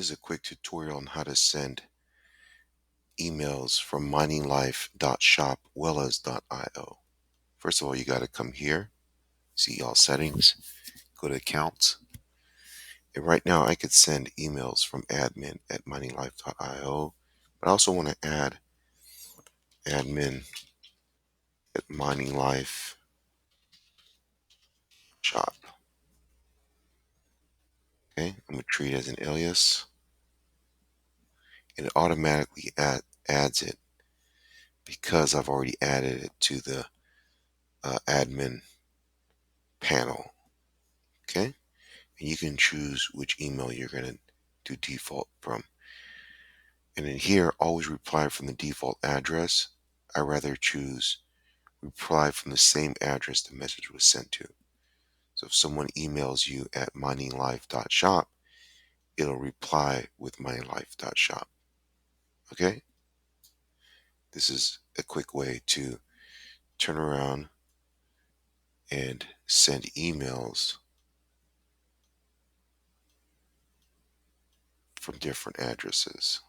This is a quick tutorial on how to send emails from mininglife.shop-wellas.io. First of all, you got to come here, see all settings, go to accounts. And right now I could send emails from admin at mininglife.io, but I also want to add admin at mininglife shop. Okay, I'm going to treat it as an alias, and it automatically adds it because I've already added it to the admin panel. Okay, and you can choose which email you're going to do default from. And in here, always reply from the default address. I rather choose reply from the same address the message was sent to. So if someone emails you at mininglife.shop, it'll reply with mininglife.shop. Okay? This is a quick way to turn around and send emails from different addresses.